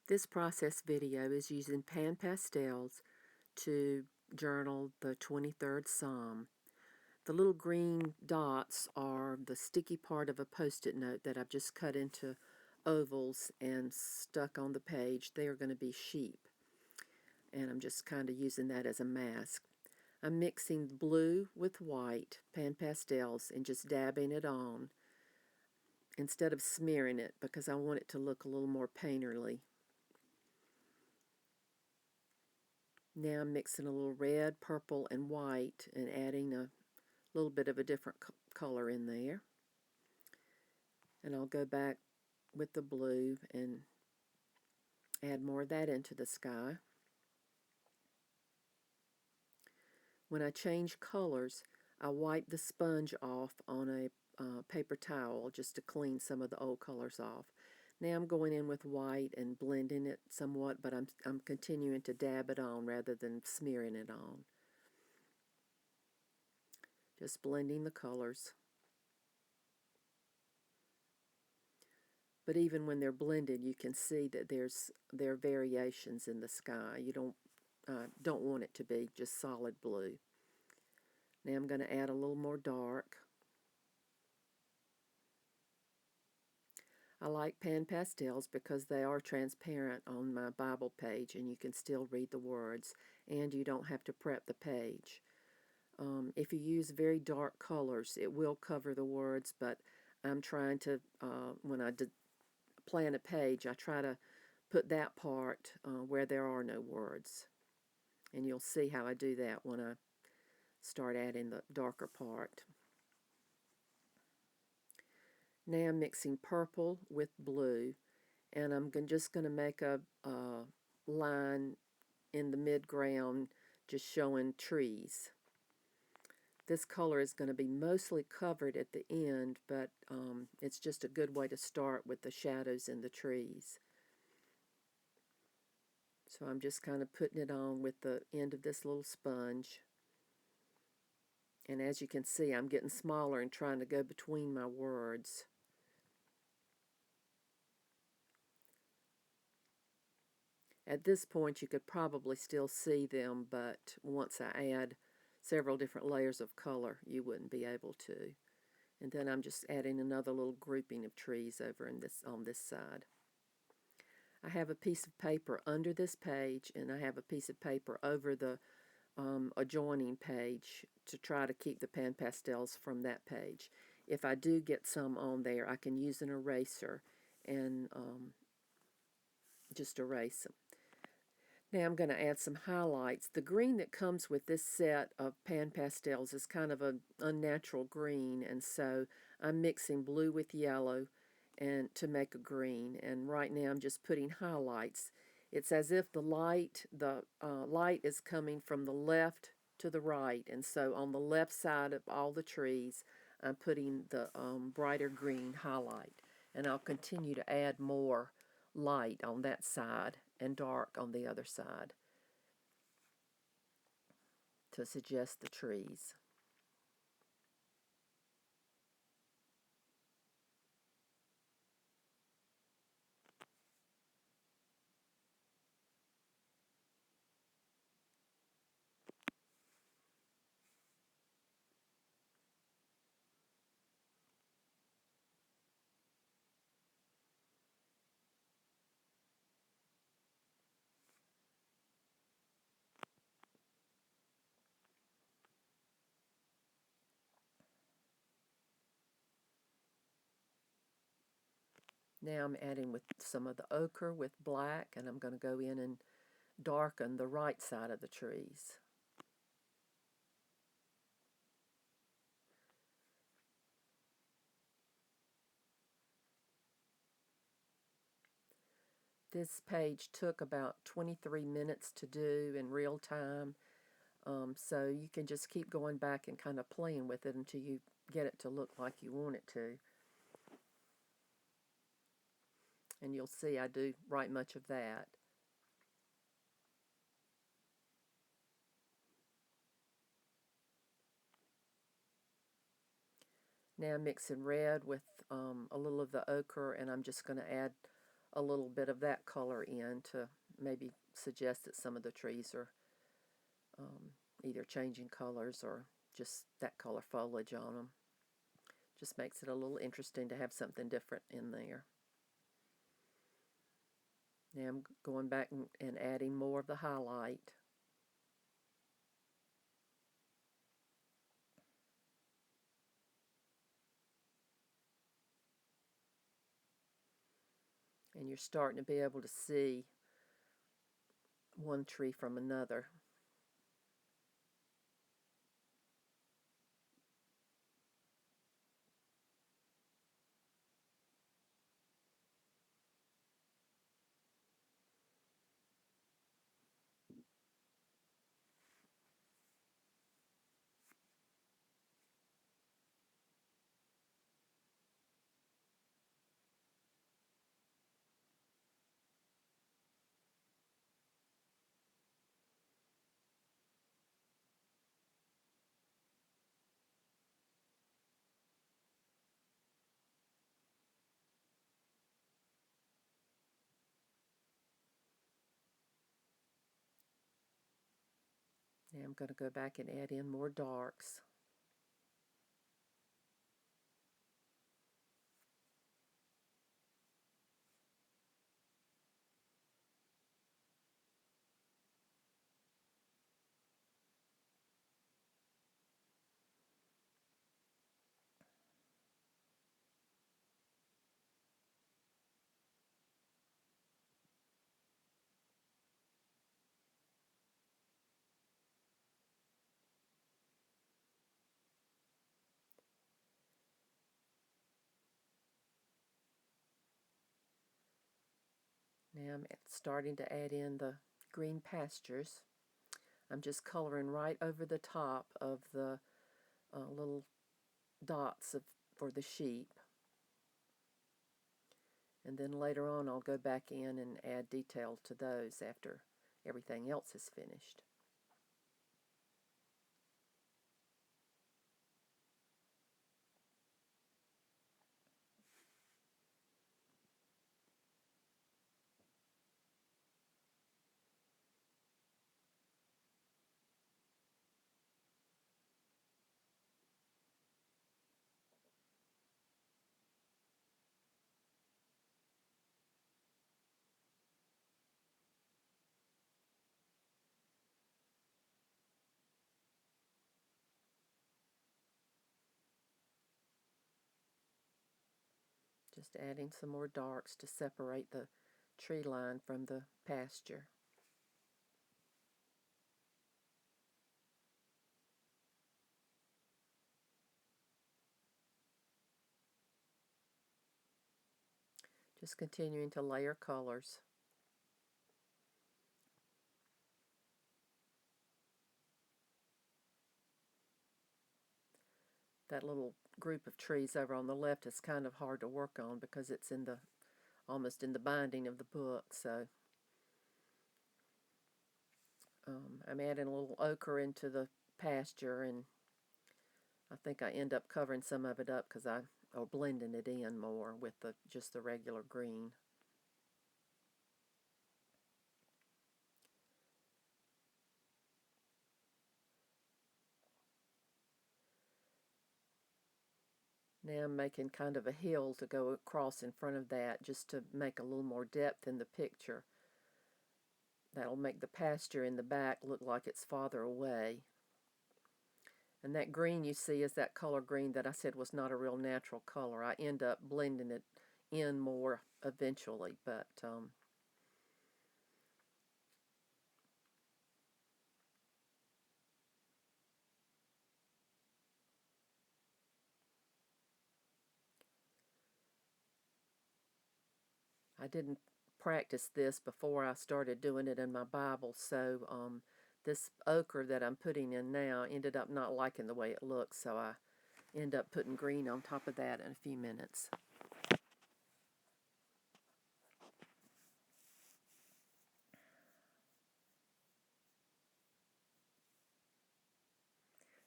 This process video is using pan pastels to journal the 23rd Psalm. The little green dots are the sticky part of a post-it note that I've just cut into ovals and stuck on the page. They are going to be sheep, and I'm just kind of using that as a mask. I'm mixing blue with white pan pastels and just dabbing it on instead of smearing it because I want it to look a little more painterly. Now I'm mixing a little red, purple, and white and adding a little bit of a different color in there. And I'll go back with the blue and add more of that into the sky. When I change colors, I wipe the sponge off on a paper towel just to clean some of the old colors off. Now I'm going in with white and blending it somewhat, but I'm continuing to dab it on rather than smearing it on. Just blending the colors. But even when they're blended, you can see that there are variations in the sky. You don't want it to be just solid blue. Now I'm going to add a little more dark. I like pan pastels because they are transparent on my Bible page and you can still read the words and you don't have to prep the page. If you use very dark colors, it will cover the words, but I'm trying to, when I plan a page, I try to put that part where there are no words. And you'll see how I do that when I start adding the darker part. Now I'm mixing purple with blue, and I'm just going to make a line in the mid-ground just showing trees. This color is going to be mostly covered at the end, but it's just a good way to start with the shadows in the trees. So I'm just kind of putting it on with the end of this little sponge. And as you can see, I'm getting smaller and trying to go between my words. At this point, you could probably still see them, but once I add several different layers of color, you wouldn't be able to. And then I'm just adding another little grouping of trees over on this side. I have a piece of paper under this page, and I have a piece of paper over the adjoining page to try to keep the pan pastels from that page. If I do get some on there, I can use an eraser and just erase them. Now I'm going to add some highlights. The green that comes with this set of pan pastels is kind of an unnatural green, and so I'm mixing blue with yellow and to make a green. And right now I'm just putting highlights. It's as if the light is coming from the left to the right, and so on the left side of all the trees I'm putting the brighter green highlight, and I'll continue to add more light on that side and dark on the other side to suggest the trees. Now I'm adding with some of the ochre with black, and I'm going to go in and darken the right side of the trees. This page took about 23 minutes to do in real time, so you can just keep going back and kind of playing with it until you get it to look like you want it to. And you'll see I do right much of that. Now I'm mixing red with a little of the ochre, and I'm just going to add a little bit of that color in to maybe suggest that some of the trees are either changing colors or just that color foliage on them. Just makes it a little interesting to have something different in there. Now I'm going back and adding more of the highlight. And you're starting to be able to see one tree from another. Now I'm going to go back and add in more darks. Now I'm starting to add in the green pastures. I'm just coloring right over the top of the little dots for the sheep. And then later on I'll go back in and add detail to those after everything else is finished. Just adding some more darks to separate the tree line from the pasture. Just continuing to layer colors. That little group of trees over on the left is kind of hard to work on because it's in the almost in the binding of the book. So I'm adding a little ochre into the pasture, and I think I end up covering some of it up because or blending it in more with just the regular green. Now I'm making kind of a hill to go across in front of that just to make a little more depth in the picture. That'll make the pasture in the back look like it's farther away. And that green you see is that color green that I said was not a real natural color. I end up blending it in more eventually, but I didn't practice this before I started doing it in my Bible, so this ochre that I'm putting in now ended up not liking the way it looks, so I end up putting green on top of that in a few minutes.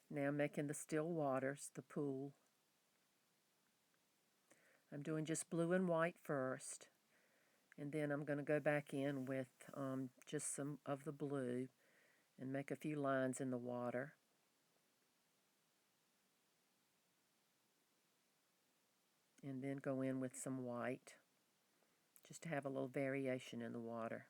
Now making the still waters, the pool. I'm doing just blue and white first, And then I'm going to go back in with just some of the blue and make a few lines in the water. And then go in with some white, just to have a little variation in the water.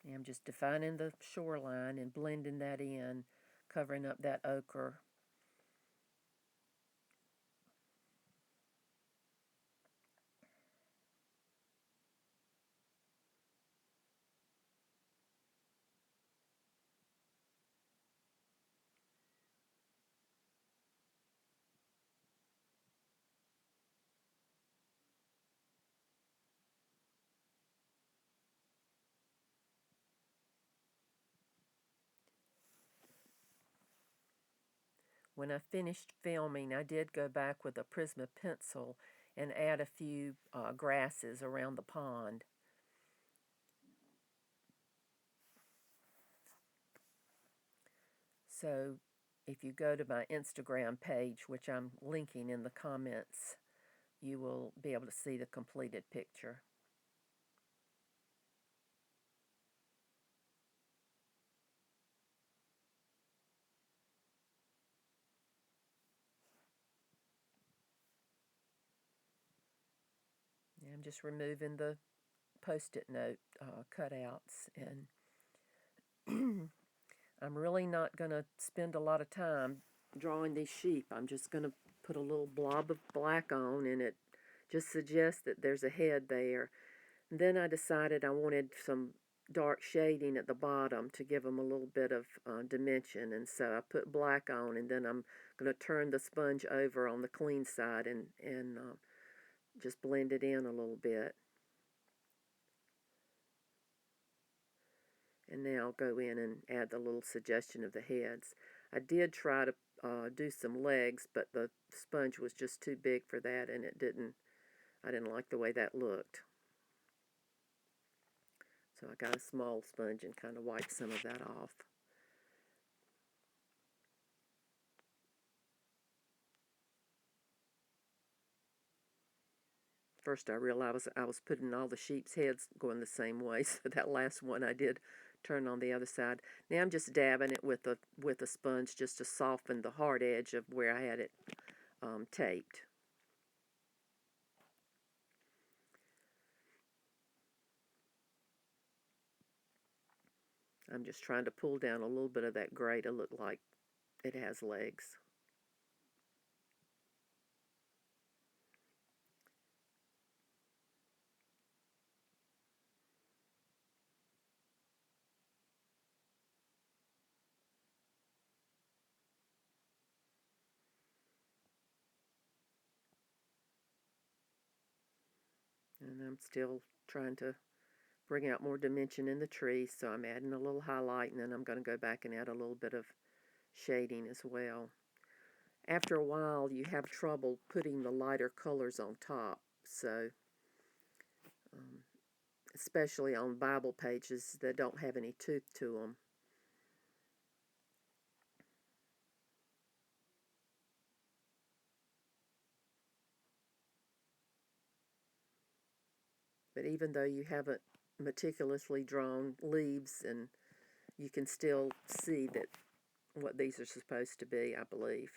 And I'm just defining the shoreline and blending that in, covering up that ochre. When I finished filming, I did go back with a Prisma pencil and add a few grasses around the pond. So if you go to my Instagram page, which I'm linking in the comments, you will be able to see the completed picture. And I'm just removing the post-it note cutouts, and I'm really not going to spend a lot of time drawing these sheep. I'm just going to put a little blob of black on, and it just suggests that there's a head there. And then I decided I wanted some dark shading at the bottom to give them a little bit of dimension, and so I put black on, and then I'm going to turn the sponge over on the clean side and just blend it in a little bit. And now I'll go in and add the little suggestion of the heads. I did try to do some legs, but the sponge was just too big for that, and I didn't like the way that looked. So I got a small sponge and kind of wiped some of that off. First I realized I was putting all the sheep's heads going the same way, so that last one I did turn on the other side. Now I'm just dabbing it with a sponge just to soften the hard edge of where I had it taped. I'm just trying to pull down a little bit of that gray to look like it has legs. And I'm still trying to bring out more dimension in the tree, so I'm adding a little highlight, and then I'm going to go back and add a little bit of shading as well. After a while, you have trouble putting the lighter colors on top, so especially on Bible pages that don't have any tooth to them. But even though you haven't meticulously drawn leaves, and you can still see that what these are supposed to be, I believe.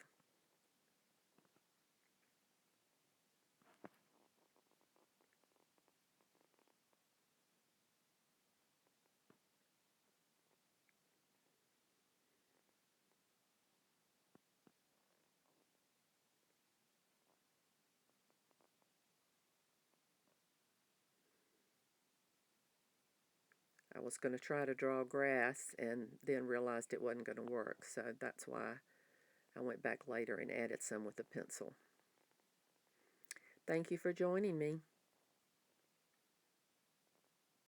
I was going to try to draw grass and then realized it wasn't going to work, so that's why I went back later and added some with a pencil. Thank you for joining me.